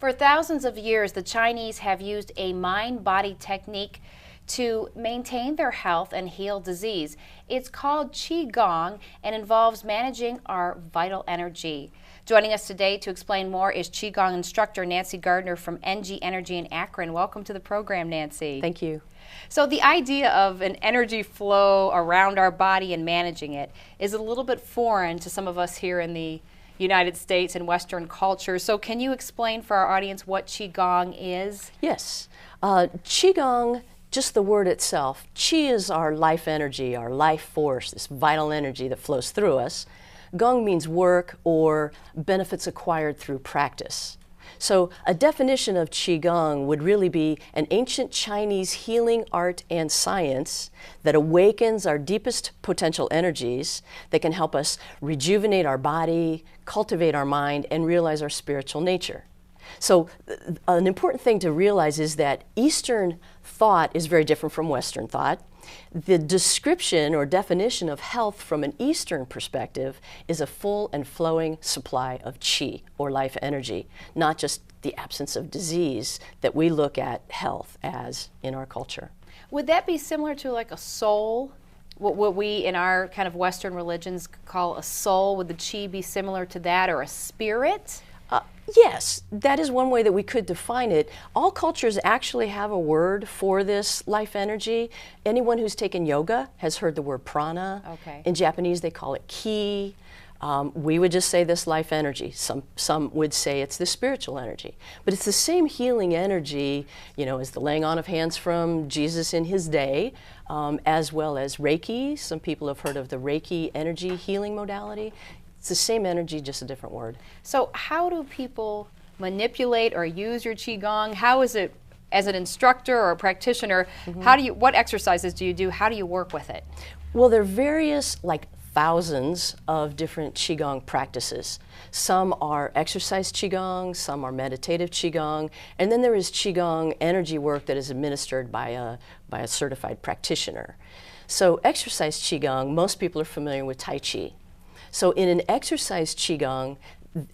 For thousands of years, the Chinese have used a mind-body technique to maintain their health and heal disease. It's called Qigong and involves managing our vital energy. Joining us today to explain more is Qigong instructor Nancy Gardner from NG Energy in Akron. Welcome to the program, Nancy. Thank you. So the idea of an energy flow around our body and managing it is a little bit foreign to some of us here in the United States and Western culture. So can you explain for our audience what Qigong is? Yes. Qigong, just the word itself, Qi is our life energy, our life force, this vital energy that flows through us. Gong means work or benefits acquired through practice. So a definition of Qigong would really be an ancient Chinese healing art and science that awakens our deepest potential energies that can help us rejuvenate our body, cultivate our mind, and realize our spiritual nature. So an important thing to realize is that Eastern thought is very different from Western thought. The description or definition of health from an Eastern perspective is a full and flowing supply of qi, or life energy, not just the absence of disease that we look at health as in our culture. Would that be similar to like a soul? What we in our kind of Western religions call a soul? Would the qi be similar to that, or a spirit? Yes, that is one way that we could define it. All cultures actually have a word for this life energy. Anyone who's taken yoga has heard the word prana. Okay. In Japanese, they call it ki. We would just say this life energy. Some would say it's the spiritual energy. But it's the same healing energy, you know, as the laying on of hands from Jesus in his day, as well as Reiki. Some people have heard of the Reiki energy healing modality. It's the same energy, just a different word. So how do people manipulate or use your Qigong? How is it, as an instructor or a practitioner, what exercises do you do? How do you work with it? Well, there are various, like thousands of different Qigong practices. Some are exercise Qigong, some are meditative Qigong, and then there is Qigong energy work that is administered by a certified practitioner. So exercise Qigong, most people are familiar with Tai Chi. So in an exercise Qigong,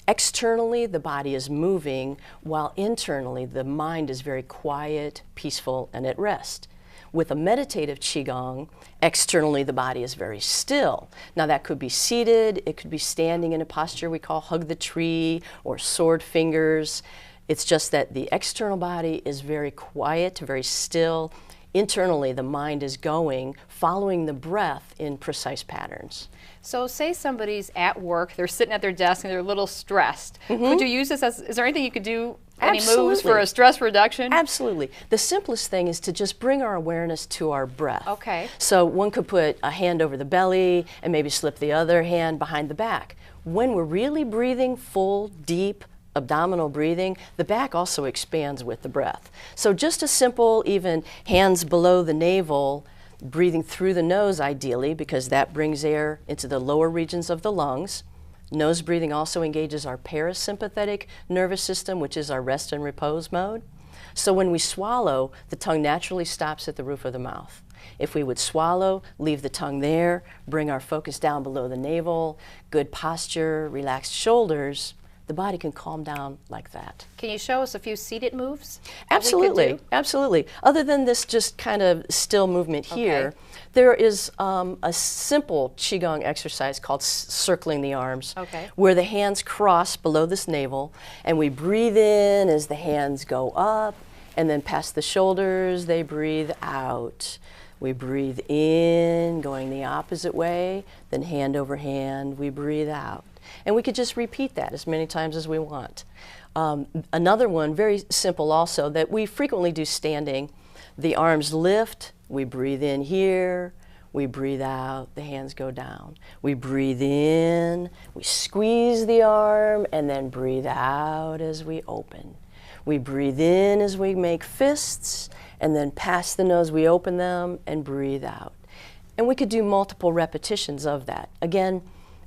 externally the body is moving, while internally the mind is very quiet, peaceful, and at rest. With a meditative Qigong, externally the body is very still. Now that could be seated, it could be standing in a posture we call hug the tree or sword fingers. It's just that the external body is very quiet, very still. Internally the mind is going, following the breath in precise patterns. So say somebody's at work, they're sitting at their desk and they're a little stressed. Could you use this as, is there anything you could do, any moves for a stress reduction? Absolutely. The simplest thing is to just bring our awareness to our breath. Okay. So one could put a hand over the belly and maybe slip the other hand behind the back. When we're really breathing full, deep, abdominal breathing, the back also expands with the breath. So just a simple, even hands below the navel, breathing through the nose ideally, because that brings air into the lower regions of the lungs. Nose breathing also engages our parasympathetic nervous system, which is our rest and repose mode. So when we swallow, the tongue naturally stops at the roof of the mouth. If we would swallow, leave the tongue there, bring our focus down below the navel, good posture, relaxed shoulders, the body can calm down like that. Can you show us a few seated moves? Absolutely, absolutely. Other than this just kind of still movement here, there is a simple Qigong exercise called circling the arms, where the hands cross below this navel, and we breathe in as the hands go up, and then past the shoulders, they breathe out. We breathe in, going the opposite way, then hand over hand, we breathe out. And we could just repeat that as many times as we want. Another one, very simple also, that we frequently do standing. The arms lift, we breathe in here, we breathe out, the hands go down. We breathe in, we squeeze the arm, and then breathe out as we open. We breathe in as we make fists, and then past the nose we open them and breathe out. And we could do multiple repetitions of that. Again,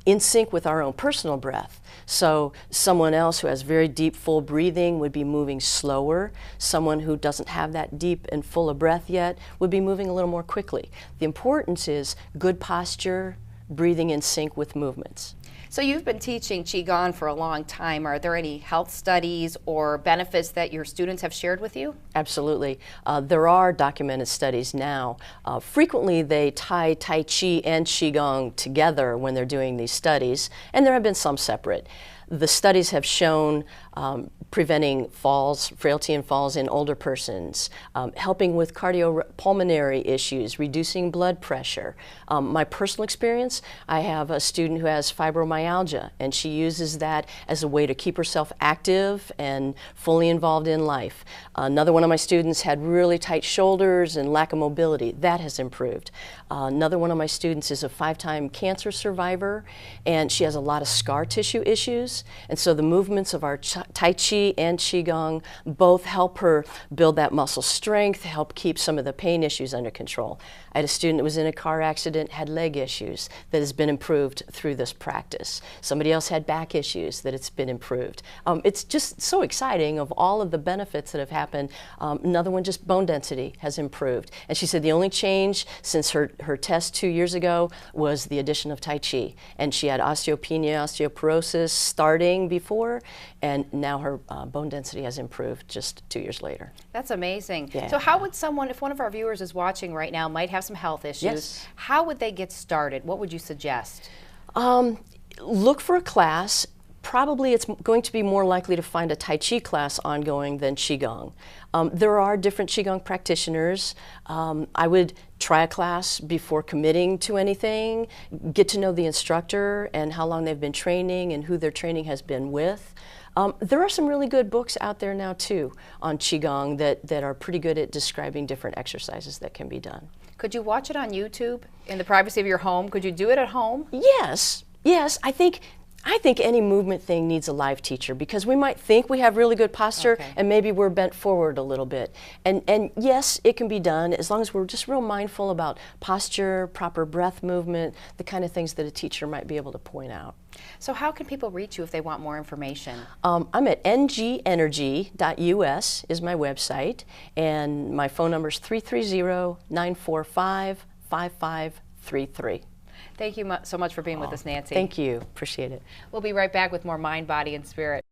in sync with our own personal breath. So someone else who has very deep, full breathing would be moving slower. Someone who doesn't have that deep and full of breath yet would be moving a little more quickly. The importance is good posture, breathing in sync with movements. So you've been teaching Qigong for a long time. Are there any health studies or benefits that your students have shared with you? Absolutely. There are documented studies now. Frequently they tie Tai Chi and Qigong together when they're doing these studies, and there have been some separate. The studies have shown preventing falls, frailty and falls in older persons, helping with cardiopulmonary issues, reducing blood pressure. My personal experience, I have a student who has fibromyalgia, and she uses that as a way to keep herself active and fully involved in life. Another one of my students had really tight shoulders and lack of mobility. That has improved. Another one of my students is a 5-time cancer survivor, and she has a lot of scar tissue issues, and so the movements of our Tai Chi and Qigong both help her build that muscle strength, help keep some of the pain issues under control. I had a student that was in a car accident, had leg issues, that has been improved through this practice. Somebody else had back issues, that it's been improved. It's just so exciting of all of the benefits that have happened. Another one, just bone density has improved. And she said the only change since her test 2 years ago was the addition of Tai Chi. And she had osteopenia, osteoporosis starting before, and now her bone density has improved just 2 years later. That's amazing. Yeah. So how would someone, if one of our viewers is watching right now, might have some health issues, yes, how would they get started? What would you suggest? Look for a class. Probably it's going to be more likely to find a Tai Chi class ongoing than Qigong. There are different Qigong practitioners. I would try a class before committing to anything, get to know the instructor and how long they've been training and who their training has been with. There are some really good books out there now too on Qigong that are pretty good at describing different exercises that can be done. Could you watch it on YouTube in the privacy of your home? Could you do it at home? Yes, yes. I think any movement thing needs a live teacher, because we might think we have really good posture, okay, and maybe we're bent forward a little bit. And yes, it can be done as long as we're just real mindful about posture, proper breath movement, the kind of things that a teacher might be able to point out. So how can people reach you if they want more information? I'm at ngenergy.us is my website, and my phone number is 330-945-5533. Thank you so much for being with us, Nancy. Thank you. Appreciate it. We'll be right back with more Mind, Body, and Spirit.